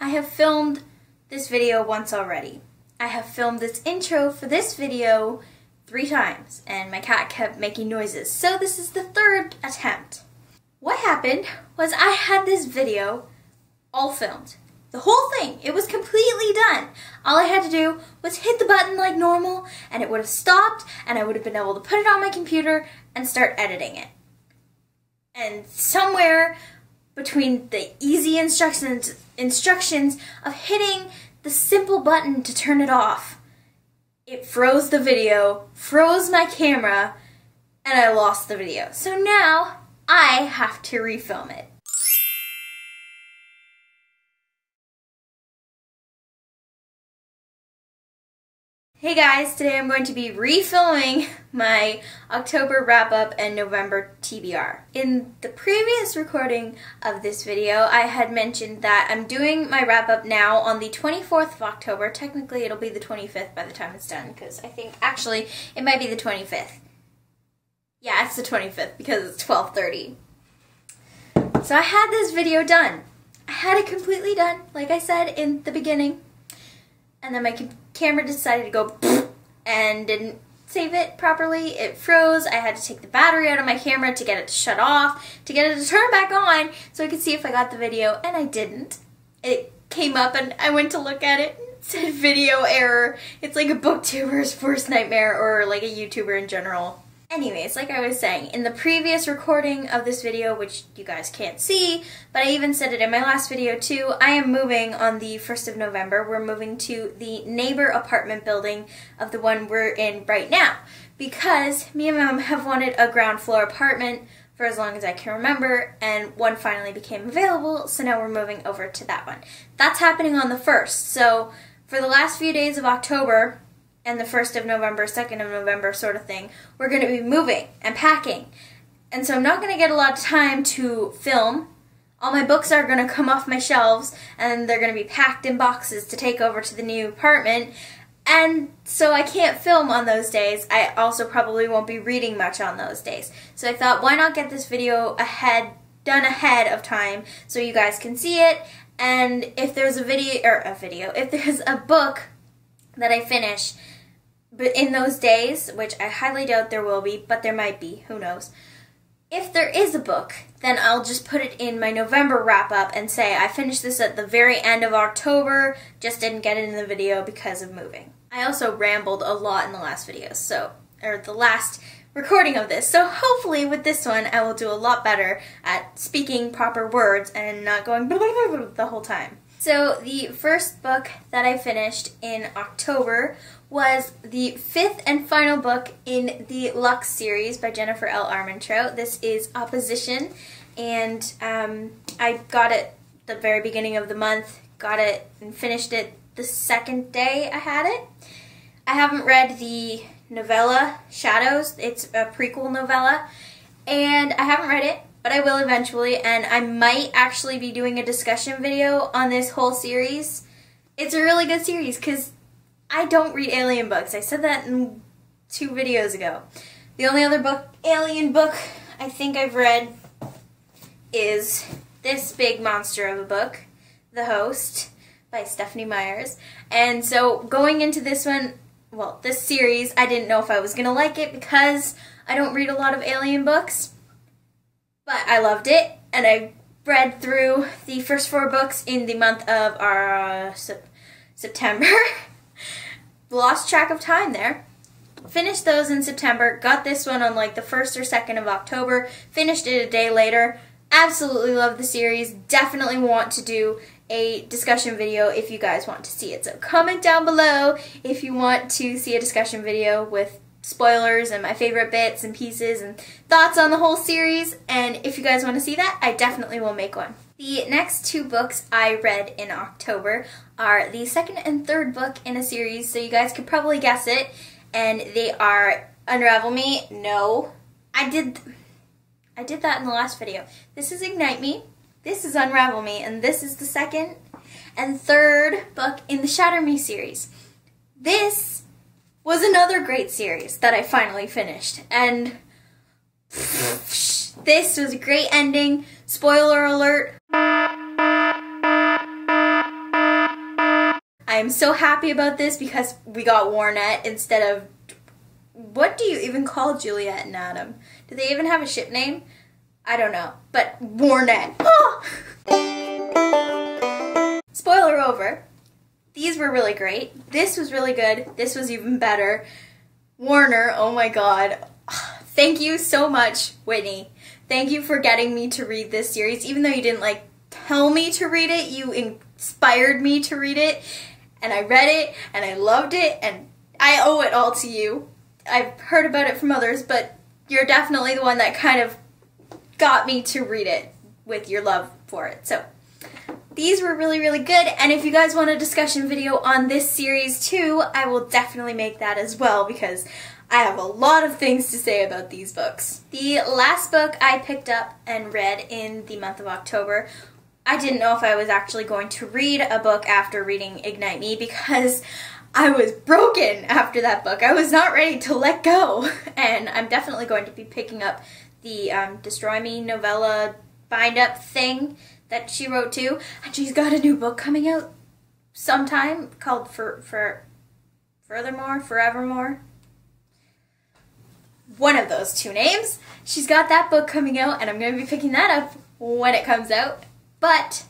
I have filmed this video once already. I have filmed this intro for this video 3 times, and my cat kept making noises, so this is the 3rd attempt. What happened was I had this video all filmed. The whole thing, it was completely done. All I had to do was hit the button like normal, and it would have stopped, and I would have been able to put it on my computer and start editing it. And somewhere between the easy instructions of hitting the simple button to turn it off, it froze the video, froze my camera, and I lost the video. So now I have to refilm it. Hey guys, today I'm going to be refilming my October wrap-up and November TBR. In the previous recording of this video, I had mentioned that I'm doing my wrap-up now on the 24th of October. Technically, it'll be the 25th by the time it's done, because I think, actually, it might be the 25th. Yeah, it's the 25th, because it's 12:30. So I had this video done. I had it completely done, like I said in the beginning. And then my camera decided to go and didn't save it properly. It froze. I had to take the battery out of my camera to get it to shut off, to get it to turn back on so I could see if I got the video, and I didn't. It came up and I went to look at it. It said video error. It's like a booktuber's worst nightmare, or like a YouTuber in general. Anyways, like I was saying, in the previous recording of this video, which you guys can't see, but I even said it in my last video too, I am moving on the 1st of November. We're moving to the neighbor apartment building of the one we're in right now, because me and Mom have wanted a ground floor apartment for as long as I can remember, and one finally became available, so now we're moving over to that one. That's happening on the 1st, so for the last few days of October, and the 1st of November, 2nd of November sort of thing, we're going to be moving and packing. And so I'm not going to get a lot of time to film. All my books are going to come off my shelves, and they're going to be packed in boxes to take over to the new apartment. And so I can't film on those days. I also probably won't be reading much on those days. So I thought, why not get this video done ahead of time so you guys can see it. And if there's if there's a book that I finish but in those days, which I highly doubt there will be, but there might be, who knows. If there is a book, then I'll just put it in my November wrap-up and say I finished this at the very end of October, just didn't get it in the video because of moving. I also rambled a lot in the last video, or the last recording of this, so hopefully with this one I will do a lot better at speaking proper words and not going blah, blah, blah, blah, the whole time. So the first book that I finished in October was the 5th and final book in the Lux series by Jennifer L. Armentrout. This is Opposition, and I got it the very beginning of the month, got it and finished it the 2nd day I had it. I haven't read the novella Shadows. It's a prequel novella, and I haven't read it, but I will eventually, and I might actually be doing a discussion video on this whole series. It's a really good series because I don't read alien books. I said that in 2 videos ago. The only other alien book I think I've read is this big monster of a book, The Host, by Stephanie Meyers. And so going into this one, well, this series, I didn't know if I was going to like it because I don't read a lot of alien books. But I loved it, and I read through the first 4 books in the month of September. Lost track of time there. Finished those in September, got this one on like the 1st or 2nd of October, finished it a day later. Absolutely love the series. Definitely want to do a discussion video if you guys want to see it. So comment down below if you want to see a discussion video with spoilers and my favorite bits and pieces and thoughts on the whole series, and if you guys want to see that, I definitely will make one. The next 2 books I read in October are the 2nd and 3rd book in a series, so you guys could probably guess it, and they are Unravel Me. No, I did that in the last video. This is Ignite Me, this is Unravel Me, and this is the 2nd and 3rd book in the Shatter Me series. This was another great series that I finally finished, and this was a great ending. Spoiler alert. I'm so happy about this because we got Warnet instead of, what do you even call Juliet and Adam? Do they even have a ship name? I don't know, but Warnet. Oh! Spoiler over. These were really great. This was really good. This was even better. Warner, oh my god. Thank you so much, Whitney. Thank you for getting me to read this series. Even though you didn't like tell me to read it, you inspired me to read it. And I read it, and I loved it, and I owe it all to you. I've heard about it from others, but you're definitely the one that kind of got me to read it with your love for it. So these were really, really good, and if you guys want a discussion video on this series too, I will definitely make that as well because I have a lot of things to say about these books. The last book I picked up and read in the month of October, I didn't know if I was actually going to read a book after reading Ignite Me because I was broken after that book. I was not ready to let go, and I'm definitely going to be picking up the Destroy Me novella bind-up thing that she wrote too, and she's got a new book coming out sometime called Forevermore. One of those two names. She's got that book coming out, and I'm going to be picking that up when it comes out. But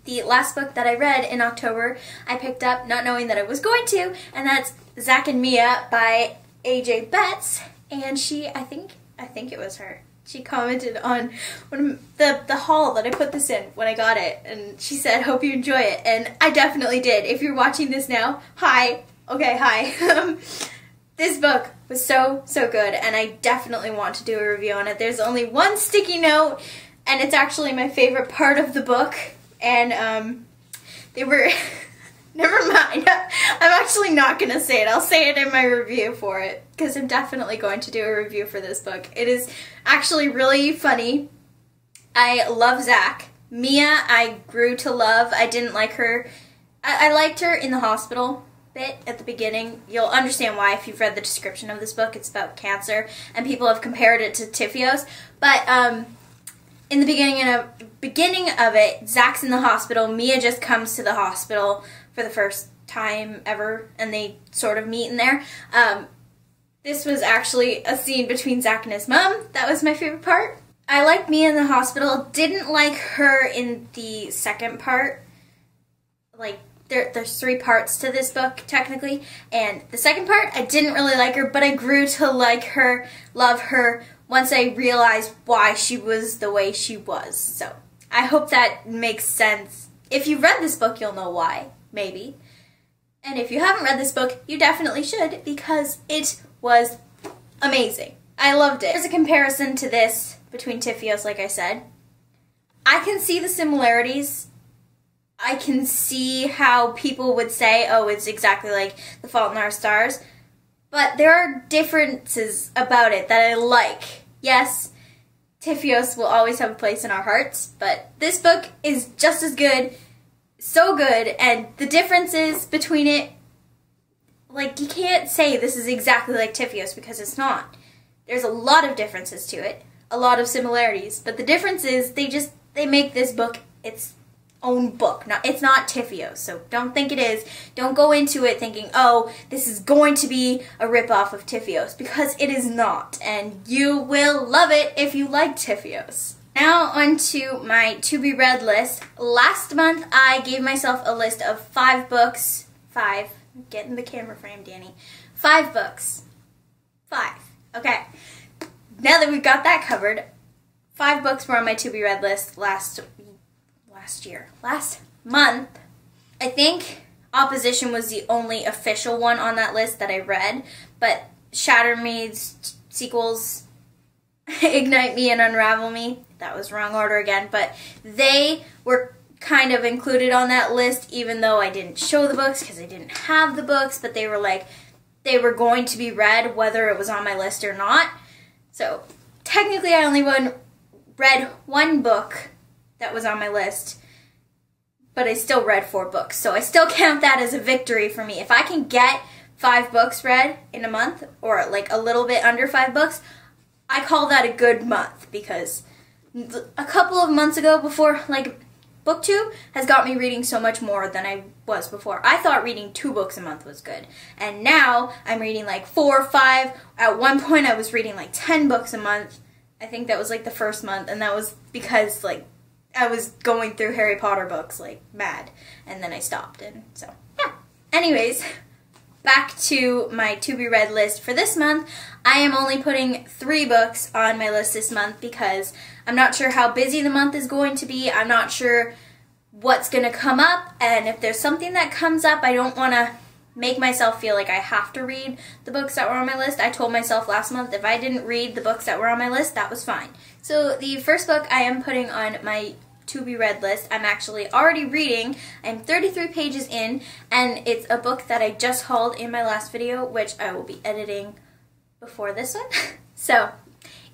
the last book that I read in October, I picked up not knowing that I was going to, and that's Zac and Mia by A.J. Betts, and I think it was her. She commented on the haul that I put this in when I got it, and she said, "Hope you enjoy it," and I definitely did. If you're watching this now, hi. Okay, hi. This book was so good, and I definitely want to do a review on it. There's only one sticky note, and it's actually my favorite part of the book, and they were... Never mind. I'm actually not going to say it. I'll say it in my review for it, because I'm definitely going to do a review for this book. It is actually really funny. I love Zac. Mia, I grew to love. I didn't like her. I liked her in the hospital bit at the beginning. You'll understand why if you've read the description of this book. It's about cancer, and people have compared it to Typhios. But in the beginning of it, Zac's in the hospital. Mia just comes to the hospital for the first time ever, and they sort of meet in there. This was actually a scene between Zac and his mom. That was my favorite part. I liked Mia in the hospital. Didn't like her in the second part. Like, there's 3 parts to this book, technically, and the second part, I didn't really like her, but I grew to like her, love her, once I realized why she was the way she was. So, I hope that makes sense. If you've read this book, you'll know why, maybe. And if you haven't read this book, you definitely should, because it was amazing. I loved it. There's a comparison to this between Typhios, like I said. I can see the similarities. I can see how people would say, oh, it's exactly like The Fault in Our Stars. But there are differences about it that I like. Yes, Typhios will always have a place in our hearts, but this book is just as good, so good, and the differences between it, like, you can't say this is exactly like Typhios because it's not. There's a lot of differences to it, a lot of similarities, but the difference is they make this book its own book. Now, it's not Typhios, so don't think it is. Don't go into it thinking, oh, this is going to be a ripoff of Typhios, because it is not, and you will love it if you like Typhios. Now onto my to-be-read list. Last month, I gave myself a list of 5 books. 5. Get in the camera frame, Danny. 5 books. 5. Okay. Now that we've got that covered, 5 books were on my to-be-read list last month. I think Opposition was the only official one on that list that I read, but Shatter Me's sequels, Ignite Me and Unravel Me, that was wrong order again, but they were kind of included on that list, even though I didn't show the books because I didn't have the books, but they were going to be read whether it was on my list or not. So technically I only read 1 book that was on my list, but I still read 4 books. So I still count that as a victory for me. If I can get 5 books read in a month, or like a little bit under 5 books, I call that a good month, because a couple of months ago, before, like BookTube has got me reading so much more than I was before. I thought reading 2 books a month was good. And now I'm reading like 4 or 5. At one point I was reading like 10 books a month. I think that was like the first month, and that was because like I was going through Harry Potter books like mad. And then I stopped, and so yeah. Anyways, back to my to-be-read list for this month. I am only putting 3 books on my list this month because I'm not sure how busy the month is going to be. I'm not sure what's going to come up, and if there's something that comes up, I don't want to make myself feel like I have to read the books that were on my list. I told myself last month if I didn't read the books that were on my list, that was fine. So the first book I am putting on my to-be-read list, I'm actually already reading. I'm 33 pages in, and it's a book that I just hauled in my last video, which I will be editing before this one. So,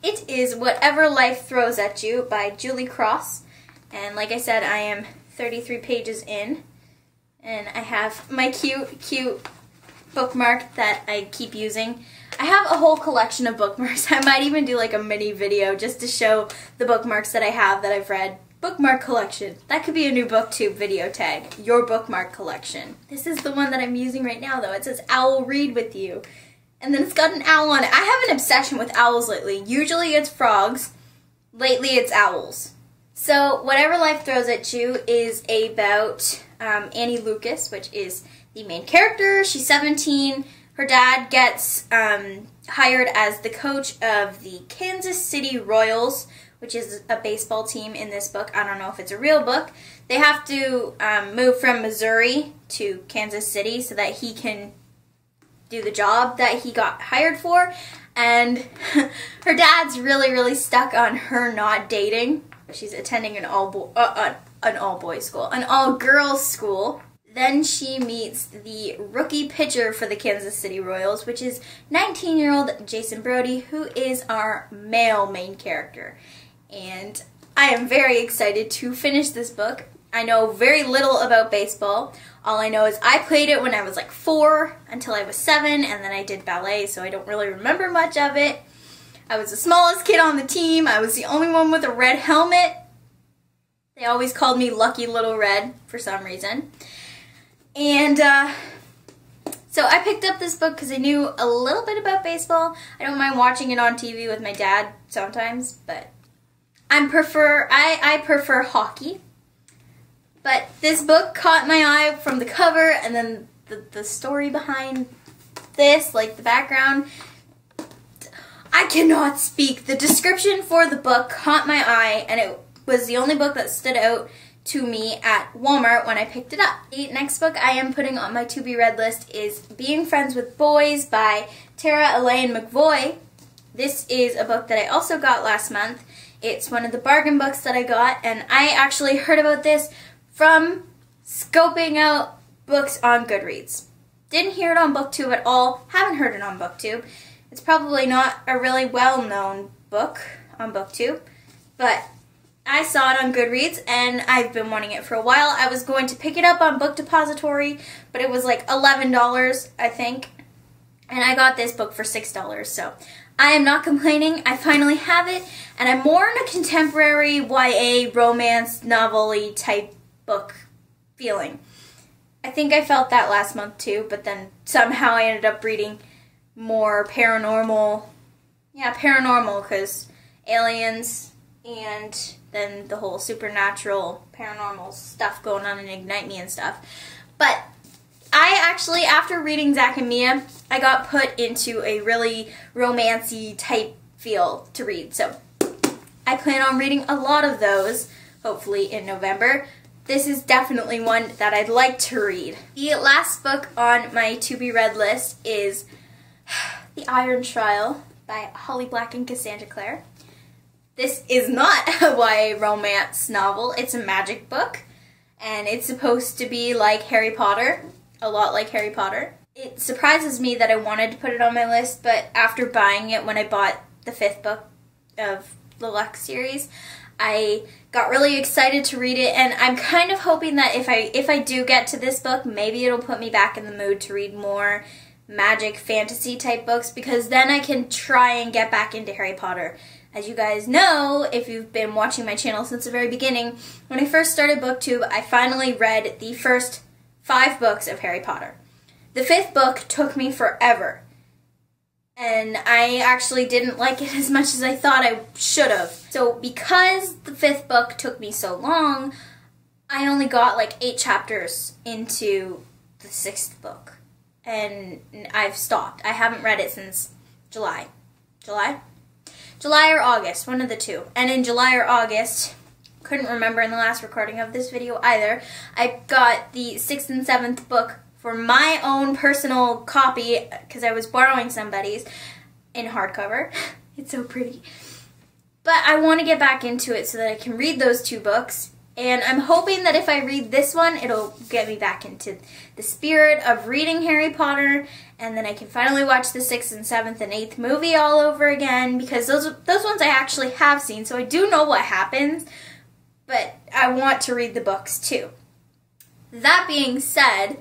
it is Whatever Life Throws at You by Julie Cross, and like I said, I am 33 pages in, and I have my cute bookmark that I keep using. I have a whole collection of bookmarks. I might even do like a mini video just to show the bookmarks that I have that I've read. Bookmark collection. That could be a new BookTube video tag. Your bookmark collection. This is the one that I'm using right now though. It says Owl Read With You. And then it's got an owl on it. I have an obsession with owls lately. Usually it's frogs. Lately it's owls. So Whatever Life Throws at You is about Annie Lucas, which is the main character. She's 17. Her dad gets hired as the coach of the Kansas City Royals, which is a baseball team in this book. I don't know if it's a real book. They have to move from Missouri to Kansas City so that he can do the job that he got hired for. And her dad's really stuck on her not dating. She's attending an all-boys school, an all-girls school. Then she meets the rookie pitcher for the Kansas City Royals, which is 19-year-old Jason Brody, who is our male main character. And I am very excited to finish this book. I know very little about baseball. All I know is I played it when I was like 4 until I was 7, and then I did ballet, so I don't really remember much of it. I was the smallest kid on the team. I was the only one with a red helmet. They always called me Lucky Little Red for some reason. And so I picked up this book because I knew a little bit about baseball. I don't mind watching it on TV with my dad sometimes, but I prefer hockey. But this book caught my eye from the cover, and then the story behind this, like the background. I cannot speak. The description for the book caught my eye, and it was the only book that stood out to me at Walmart when I picked it up. The next book I am putting on my to-be-read list is Being Friends with Boys by Tahereh Elaine McVoy. This is a book that I also got last month. It's one of the bargain books that I got, and I actually heard about this from scoping out books on Goodreads. Didn't hear it on BookTube at all, haven't heard it on BookTube. It's probably not a really well-known book on BookTube, but I saw it on Goodreads, and I've been wanting it for a while. I was going to pick it up on Book Depository, but it was like $11, I think, and I got this book for $6, so I am not complaining. I finally have it, and I'm more in a contemporary YA romance novel-y type book feeling. I think I felt that last month too, but then somehow I ended up reading more paranormal. Yeah, paranormal, because aliens and then the whole supernatural paranormal stuff going on in Ignite Me and stuff. But I actually, after reading Zac and Mia, I got put into a really romancy type feel to read. So I plan on reading a lot of those, hopefully in November. This is definitely one that I'd like to read. The last book on my to-be-read list is The Iron Trial by Holly Black and Cassandra Clare. This is not a YA romance novel. It's a magic book, and it's supposed to be like Harry Potter, a lot like Harry Potter. It surprises me that I wanted to put it on my list, but after buying it when I bought the 5th book of the Lux series, I got really excited to read it, and I'm kind of hoping that if I do get to this book, maybe it'll put me back in the mood to read more magic fantasy type books, because then I can try and get back into Harry Potter. As you guys know, if you've been watching my channel since the very beginning, when I first started BookTube, I finally read the first 5 books of Harry Potter. The 5th book took me forever, and I actually didn't like it as much as I thought I should have. So because the 5th book took me so long, I only got like 8 chapters into the 6th book, and I've stopped. I haven't read it since July or August, one of the two. And in July or August, couldn't remember in the last recording of this video either, I got the 6th and 7th book for my own personal copy, because I was borrowing somebody's, in hardcover. It's so pretty. But I want to get back into it so that I can read those 2 books, and I'm hoping that if I read this one, it'll get me back into the spirit of reading Harry Potter, and then I can finally watch the 6th and 7th and 8th movie all over again, because those ones I actually have seen, so I do know what happens, but I want to read the books too. That being said,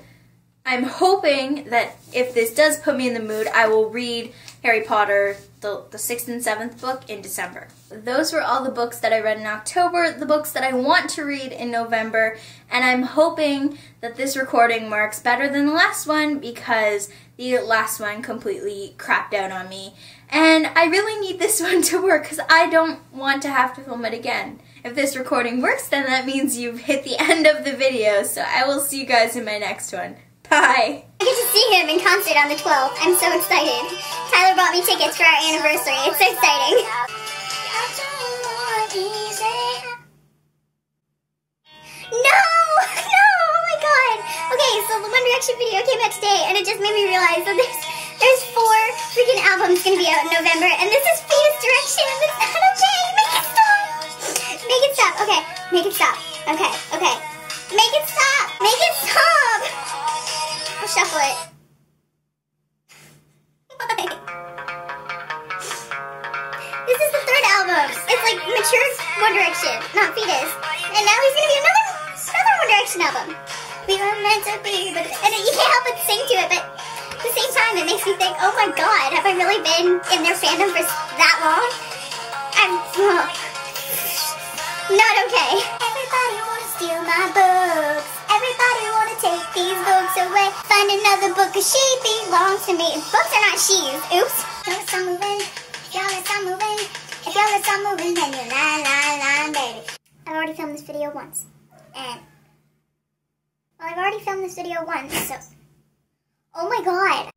I'm hoping that if this does put me in the mood, I will read Harry Potter, the 6th and 7th book, in December. Those were all the books that I read in October, the books that I want to read in November, and I'm hoping that this recording marks better than the last one, because the last one completely crapped out on me. And I really need this one to work, because I don't want to have to film it again. If this recording works, then that means you've hit the end of the video, so I will see you guys in my next one. Bye! I get to see him in concert on the 12th. I'm so excited. Tyler bought me tickets for our anniversary. It's so exciting. No! No! Oh my god! Okay, so the One Direction video came out today, and it just made me realize that there's 4 freaking albums gonna be out in November, and this is Fetus Direction. It's not okay! Make it stop! Make it stop. Okay, make it stop. Okay, okay. Make it stop! Make it stop! I'll shuffle it. This is the 3rd album. It's like mature One Direction, not Fetus. And now he's gonna be another One Direction album. We were meant to be, but you can't help but sing to it, but at the same time it makes me think, oh my god, have I really been in their fandom for that long? I'm not okay. Everybody wanna steal my books. Everybody wanna take these books away. Find another book, 'cause she belongs to me. Books are not she's. Oops. Y'all are moving. Y'all are moving. If y'all are moving, then you're la, baby. I've already filmed this video once. And, well, I've already filmed this video once, so. Oh my god.